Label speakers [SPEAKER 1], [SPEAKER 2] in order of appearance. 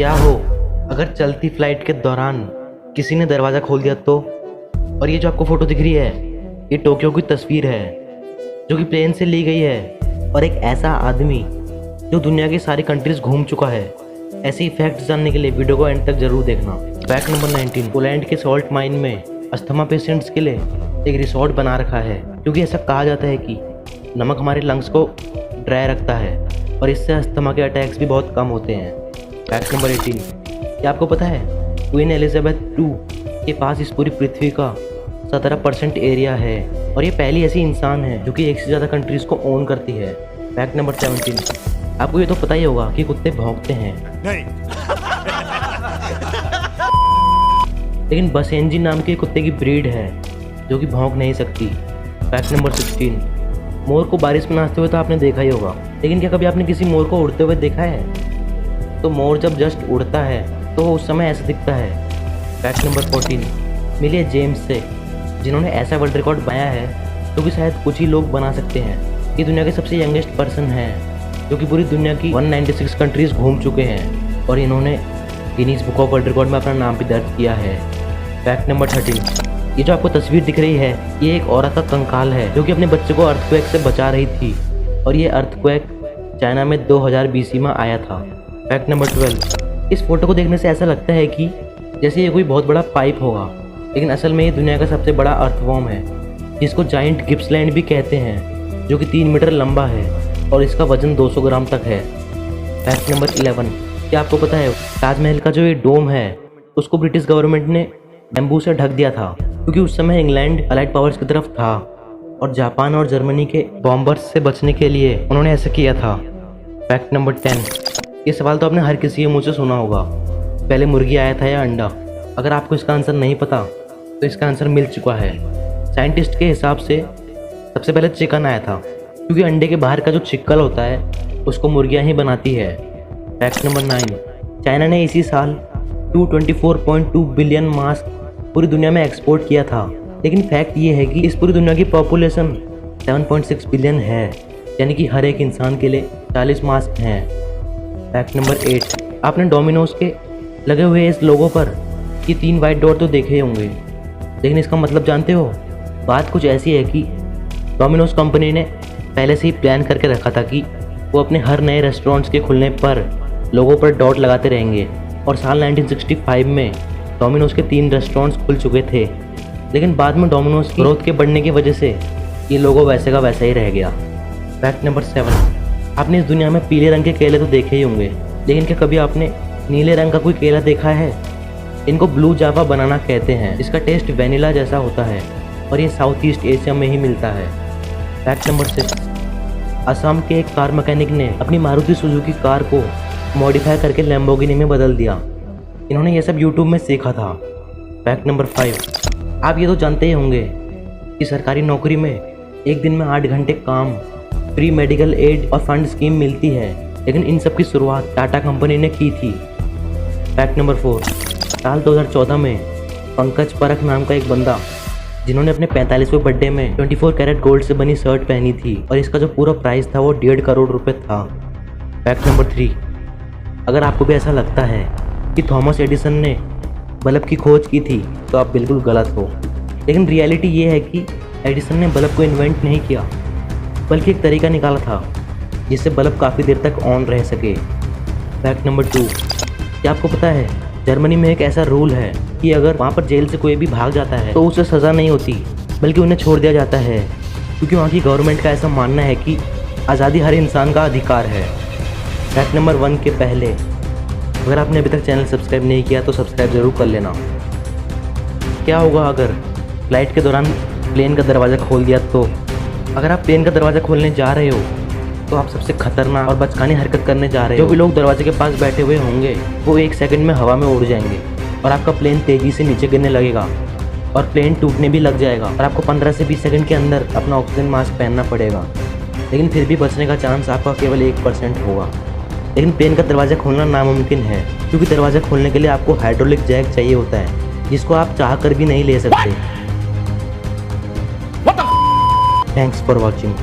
[SPEAKER 1] क्या हो अगर चलती फ्लाइट के दौरान किसी ने दरवाज़ा खोल दिया तो। और ये जो आपको फ़ोटो दिख रही है ये टोक्यो की तस्वीर है जो कि प्लेन से ली गई है और एक ऐसा आदमी जो दुनिया की सारी कंट्रीज घूम चुका है। ऐसे ही फैक्ट्स जानने के लिए वीडियो को एंड तक जरूर देखना। फैक्ट नंबर 19, पोलैंड के सॉल्ट माइन में अस्थमा पेशेंट्स के लिए एक रिसोर्ट बना रखा है क्योंकि ऐसा कहा जाता है कि नमक हमारे लंग्स को ड्राई रखता है और इससे अस्थमा के अटैक्स भी बहुत कम होते हैं। फैक्ट नंबर 18, क्या आपको पता है क्वीन एलिजाबेथ II के पास इस पूरी पृथ्वी का 17% एरिया है और ये पहली ऐसी इंसान है जो कि एक से ज़्यादा कंट्रीज़ को ओन करती है। फैक्ट नंबर 17, आपको ये तो पता ही होगा कि कुत्ते भौंकते हैं
[SPEAKER 2] नहीं।
[SPEAKER 1] लेकिन बसेंजी नाम के कुत्ते की ब्रीड है जो कि भौंक नहीं सकती। फैक्ट नंबर 16, मोर को बारिश में नाचते हुए तो आपने देखा ही होगा, लेकिन क्या कभी आपने किसी मोर को उड़ते हुए देखा है? तो मोर जब जस्ट उड़ता है तो उस समय ऐसा दिखता है। फैक्ट नंबर 14, मिलिए जेम्स से जिन्होंने ऐसा वर्ल्ड रिकॉर्ड बनाया है जो कि शायद कुछ ही लोग बना सकते हैं। ये दुनिया के सबसे यंगेस्ट पर्सन हैं जो कि पूरी दुनिया की 196 कंट्रीज़ घूम चुके हैं और इन्होंने Guinness book of world record में अपना नाम भी दर्ज किया है। फैक्ट नंबर 13, ये जो आपको तस्वीर दिख रही है ये एक औरत का कंकाल है जो कि अपने बच्चे को अर्थक्वेक से बचा रही थी और ये अर्थक्वेक चाइना में 2000 BC में आया था। फैक्ट नंबर 12, इस फोटो को देखने से ऐसा लगता है कि जैसे ये कोई बहुत बड़ा पाइप होगा, लेकिन असल में ये दुनिया का सबसे बड़ा अर्थवॉर्म है जिसको जाइंट गिप्सलैंड भी कहते हैं जो कि 3 मीटर लंबा है और इसका वजन 200 ग्राम तक है। फैक्ट नंबर 11, क्या आपको पता है ताजमहल का जो ये डोम है उसको ब्रिटिश गवर्नमेंट ने बैम्बू से ढक दिया था क्योंकि उस समय इंग्लैंड अलाइड पावर्स की तरफ था और जापान और जर्मनी के बॉम्बर्स से बचने के लिए उन्होंने ऐसा किया था। फैक्ट नंबर 10, ये सवाल तो आपने हर किसी के मुँह से सुना होगा, पहले मुर्गी आया था या अंडा? अगर आपको इसका आंसर नहीं पता तो इसका आंसर मिल चुका है। साइंटिस्ट के हिसाब से सबसे पहले चिकन आया था क्योंकि अंडे के बाहर का जो चिक्कल होता है उसको मुर्गियाँ ही बनाती है। फैक्ट नंबर 9, चाइना ने इसी साल 224.2 बिलियन मास्क पूरी दुनिया में एक्सपोर्ट किया था, लेकिन फैक्ट ये है कि इस पूरी दुनिया की पॉपुलेशन 7.6 बिलियन है, यानी कि हर एक इंसान के लिए 40 मास्क हैं। फैक्ट नंबर 8, आपने डोमिनोज के लगे हुए इस लोगो पर ये 3 वाइट डॉट तो देखे होंगे, लेकिन इसका मतलब जानते हो? बात कुछ ऐसी है कि डोमिनोज कंपनी ने पहले से ही प्लान करके रखा था कि वो अपने हर नए रेस्टोरेंट्स के खुलने पर लोगों पर डॉट लगाते रहेंगे और साल 1965 में डोमिनोज के 3 रेस्टोरेंट्स खुल चुके थे, लेकिन बाद में डोमिनोज की ग्रोथ के बढ़ने की वजह से ये लोगो वैसे का वैसा ही रह गया। फैक्ट नंबर 7, आपने इस दुनिया में पीले रंग के केले तो देखे ही होंगे, लेकिन क्या कभी आपने नीले रंग का कोई केला देखा है? इनको ब्लू जावा बनाना कहते हैं। इसका टेस्ट वेनिला जैसा होता है और ये साउथ ईस्ट एशिया में ही मिलता है। फैक्ट नंबर 6, असम के एक कार मैकेनिक ने अपनी मारुति सुजुकी कार को मॉडिफाई करके लैम्बोर्गिनी में बदल दिया। इन्होंने ये सब यूट्यूब में सीखा था। फैक्ट नंबर 5, आप ये तो जानते ही होंगे कि सरकारी नौकरी में एक दिन में 8 घंटे काम, फ्री मेडिकल एड और फंड स्कीम मिलती है, लेकिन इन सब की शुरुआत टाटा कंपनी ने की थी। फैक्ट नंबर 4, साल 2014 में पंकज परख नाम का एक बंदा जिन्होंने अपने 45वें बर्थडे में 24 कैरेट गोल्ड से बनी शर्ट पहनी थी और इसका जो पूरा प्राइस था वो 1.5 करोड़ रुपए था। फैक्ट नंबर 3, अगर आपको भी ऐसा लगता है कि थॉमस एडिसन ने बल्ब की खोज की थी तो आप बिल्कुल गलत हो, लेकिन रियलिटी ये है कि एडिसन ने बल्ब को इन्वेंट नहीं किया बल्कि एक तरीका निकाला था जिससे बल्ब काफ़ी देर तक ऑन रह सके। फैक्ट नंबर 2, क्या आपको पता है जर्मनी में एक ऐसा रूल है कि अगर वहाँ पर जेल से कोई भी भाग जाता है तो उसे सज़ा नहीं होती बल्कि उन्हें छोड़ दिया जाता है क्योंकि वहाँ की गवर्नमेंट का ऐसा मानना है कि आज़ादी हर इंसान का अधिकार है। फैक्ट नंबर 1 के पहले अगर आपने अभी तक चैनल सब्सक्राइब नहीं किया तो सब्सक्राइब ज़रूर कर लेना। क्या होगा अगर फ्लाइट के दौरान प्लेन का दरवाज़ा खोल दिया तो? अगर आप प्लेन का दरवाज़ा खोलने जा रहे हो तो आप सबसे खतरनाक और बचकानी हरकत करने जा रहे हो। जो भी लोग दरवाजे के पास बैठे हुए होंगे वो 1 सेकंड में हवा में उड़ जाएंगे और आपका प्लेन तेज़ी से नीचे गिरने लगेगा और प्लेन टूटने भी लग जाएगा और आपको 15 से 20 सेकंड के अंदर अपना ऑक्सीजन मास्क पहनना पड़ेगा, लेकिन फिर भी बचने का चांस आपका केवल 1% होगा। लेकिन प्लेन का दरवाज़ा खोलना नामुमकिन है क्योंकि दरवाज़ा खोलने के लिए आपको हाइड्रोलिक जैक चाहिए होता है जिसको आप चाह कर भी नहीं ले सकते। Thanks for watching.